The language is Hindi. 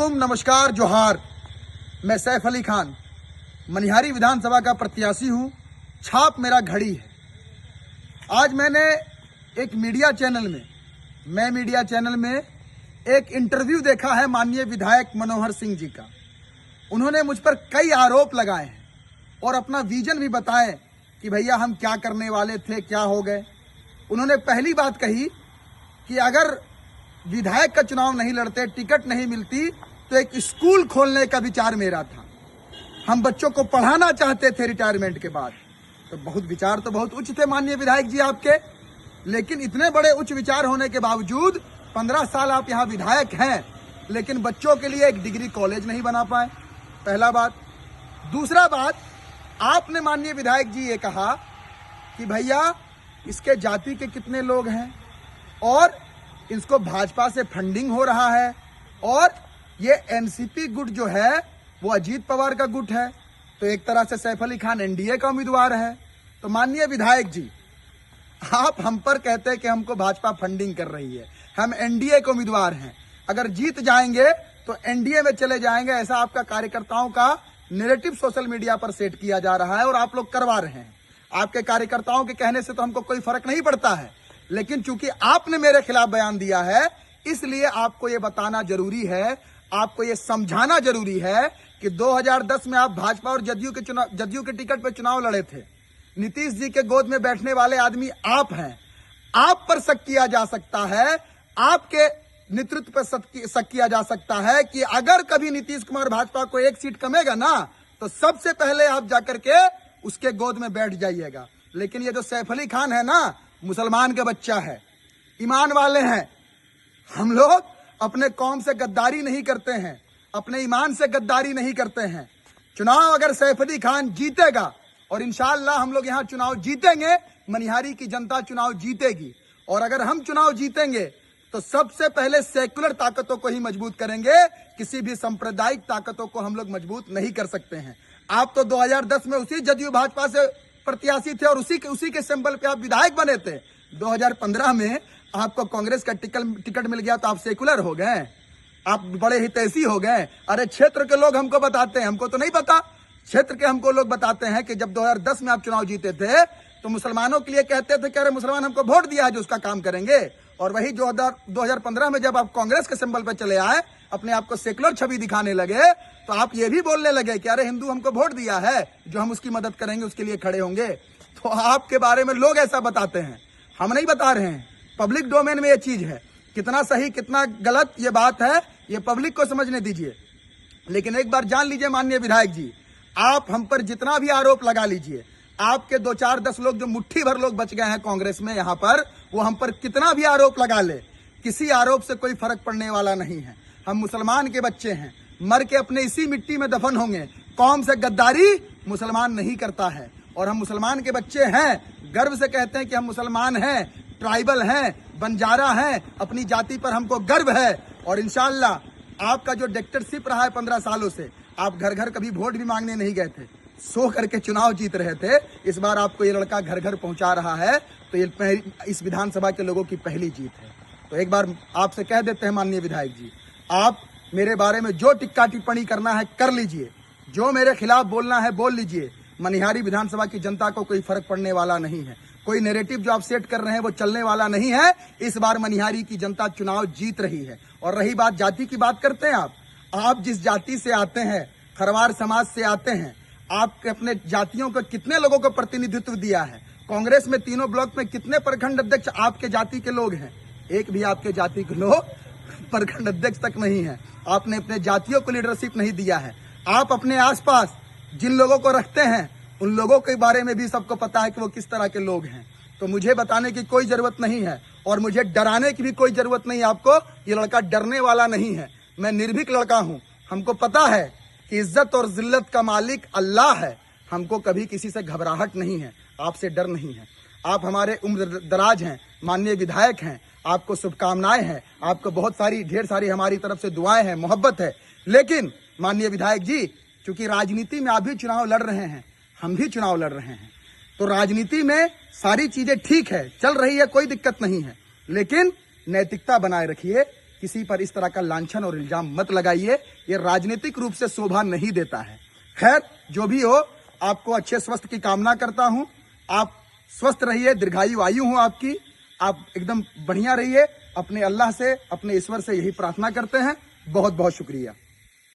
नमस्कार जोहार। मैं सैफ अली खान मनिहारी विधानसभा का प्रत्याशी हूं। छाप मेरा घड़ी है। आज मैंने एक मीडिया चैनल में एक इंटरव्यू देखा है माननीय विधायक मनोहर सिंह जी का। उन्होंने मुझ पर कई आरोप लगाए हैं और अपना विजन भी बताए कि भैया हम क्या करने वाले थे, क्या हो गए। उन्होंने पहली बात कही कि अगर विधायक का चुनाव नहीं लड़ते, टिकट नहीं मिलती, तो एक स्कूल खोलने का विचार मेरा था। हम बच्चों को पढ़ाना चाहते थे रिटायरमेंट के बाद। तो विचार तो बहुत उच्च थे माननीय विधायक जी आपके, लेकिन इतने बड़े उच्च विचार होने के बावजूद 15 साल आप यहाँ विधायक हैं, लेकिन बच्चों के लिए एक डिग्री कॉलेज नहीं बना पाए। पहला बात। दूसरा बात, आपने माननीय विधायक जी ये कहा कि भैया इसके जाति के कितने लोग हैं और इसको भाजपा से फंडिंग हो रहा है और ये एनसीपी गुट जो है वो अजीत पवार का गुट है। तो एक तरह से सैफ अली खान एनडीए का उम्मीदवार है। तो माननीय विधायक जी, आप हम पर कहते हैं कि हमको भाजपा फंडिंग कर रही है। हम एनडीए के उम्मीदवार हैं। अगर जीत जाएंगे तो एनडीए में चले जाएंगे, ऐसा आपका कार्यकर्ताओं का नैरेटिव सोशल मीडिया पर सेट किया जा रहा है और आप लोग करवा रहे हैं। आपके कार्यकर्ताओं के कहने से तो हमको कोई फर्क नहीं पड़ता है, लेकिन चूंकि आपने मेरे खिलाफ बयान दिया है, इसलिए आपको ये बताना जरूरी है, आपको ये समझाना जरूरी है कि 2010 में आप भाजपा और जदयू के टिकट पे चुनाव लड़े थे। नीतीश जी के गोद में बैठने वाले आदमी आप हैं। आप पर शक किया जा सकता है, आपके नेतृत्व पर शक किया जा सकता है कि अगर कभी नीतीश कुमार भाजपा को एक सीट कमेगा ना, तो सबसे पहले आप जाकर के उसके गोद में बैठ जाइएगा। लेकिन ये जो सैफ अली खान है ना, मुसलमान का बच्चा है, ईमान वाले हैं। हम लोग अपने कौम से गद्दारी नहीं करते हैं, अपने ईमान से गद्दारी नहीं करते हैं। चुनाव अगर सैफ अली खान जीतेगा और इंशाअल्लाह हम लोग यहाँ चुनाव जीतेंगे, मनिहारी की जनता चुनाव जीतेगी। और अगर हम चुनाव जीतेंगे तो सबसे पहले सेक्युलर ताकतों को ही मजबूत करेंगे, किसी भी सांप्रदायिक ताकतों को हम लोग मजबूत नहीं कर सकते हैं। आप तो 2010 में उसी जदयू भाजपा से प्रत्याशी थे और उसी के सिंबल पे आप विधायक बने थे। 2015 में आपको कांग्रेस का टिकट मिल गया तो आप सेकुलर हो गए, आप बड़े हितैषी हो गए। अरे क्षेत्र के लोग हमको बताते हैं, हमको तो नहीं पता। क्षेत्र के हमको लोग बताते हैं कि जब 2010 में आप चुनाव जीते थे तो मुसलमानों के लिए कहते थे कि अरे मुसलमान हमको वोट दिया है जो उसका काम करेंगे। और वही 2015 में जब आप कांग्रेस के सिंबल पर चले आए, अपने आप को सेकुलर छवि दिखाने लगे, तो आप ये भी बोलने लगे कि अरे हिंदू हमको वोट दिया है, जो हम उसकी मदद करेंगे, उसके लिए खड़े होंगे। तो आपके बारे में लोग ऐसा बताते हैं, हम नहीं बता रहे हैं। पब्लिक डोमेन में ये चीज है, कितना सही कितना गलत ये बात है, ये पब्लिक को समझने दीजिए। लेकिन एक बार जान लीजिए माननीय विधायक जी, आप हम पर जितना भी आरोप लगा लीजिए, आपके 2 4 10 लोग जो मुट्ठी भर लोग बच गए हैं कांग्रेस में यहाँ पर, वो हम पर कितना भी आरोप लगा ले, किसी आरोप से कोई फर्क पड़ने वाला नहीं है। हम मुसलमान के बच्चे हैं, मर के अपने इसी मिट्टी में दफन होंगे। कौम से गद्दारी मुसलमान नहीं करता है और हम मुसलमान के बच्चे हैं। गर्व से कहते हैं कि हम मुसलमान हैं, ट्राइबल हैं, बंजारा हैं, अपनी जाति पर हमको गर्व है। और इंशाअल्लाह आपका जो डिक्टेटरशिप रहा है 15 सालों से, आप घर घर कभी वोट भी मांगने नहीं गए थे, सो करके चुनाव जीत रहे थे। इस बार आपको ये लड़का घर घर पहुंचा रहा है, तो ये इस विधानसभा के लोगों की पहली जीत है। तो एक बार आपसे कह देते हैं माननीय विधायक जी, आप मेरे बारे में जो टिक्का टिप्पणी करना है कर लीजिए, जो मेरे खिलाफ बोलना है बोल लीजिए। मनिहारी विधानसभा की जनता को कोई फर्क पड़ने वाला नहीं है। कोई नैरेटिव जो आप सेट कर रहे हैं वो चलने वाला नहीं है। इस बार मनिहारी की जनता चुनाव जीत रही है। और रही बात जाति की, बात करते हैं आप जिस जाति से आते हैं, खरवार समाज से आते हैं, आपके अपने जातियों को कितने लोगों को प्रतिनिधित्व दिया है। कांग्रेस में तीनों ब्लॉक में कितने प्रखंड अध्यक्ष आपके जाति के लोग हैं? एक भी आपके जाति के लोग प्रखंड अध्यक्ष तक नहीं है। आपने अपने जातियों को लीडरशिप नहीं दिया है। आप अपने आसपास जिन लोगों को रखते हैं उन लोगों के बारे में भी सबको पता है कि वो किस तरह के लोग हैं। तो मुझे बताने की कोई जरूरत नहीं है और मुझे डराने की भी कोई जरूरत नहीं है आपको। ये लड़का डरने वाला नहीं है, मैं निर्भीक लड़का हूं। हमको पता है कि इज्जत और जिल्लत का मालिक अल्लाह है। हमको कभी किसी से घबराहट नहीं है, आपसे डर नहीं है। आप हमारे उम्र दराज हैं, माननीय विधायक हैं, आपको शुभकामनाएं हैं, आपको बहुत सारी ढेर सारी हमारी तरफ से दुआएं हैं, मोहब्बत है। लेकिन माननीय विधायक जी, चूंकि राजनीति में आप भी चुनाव लड़ रहे हैं, हम भी चुनाव लड़ रहे हैं, तो राजनीति में सारी चीजें ठीक है, चल रही है, कोई दिक्कत नहीं है, लेकिन नैतिकता बनाए रखिए, किसी पर इस तरह का लांछन और इल्जाम मत लगाइए, ये राजनीतिक रूप से शोभा नहीं देता है। खैर, जो भी हो, आपको अच्छे स्वास्थ्य की कामना करता हूं। आप स्वस्थ रहिए, दीर्घायु आयु हो आपकी, आप एकदम बढ़िया रहिए। अपने अल्लाह से, अपने ईश्वर से यही प्रार्थना करते हैं। बहुत बहुत शुक्रिया।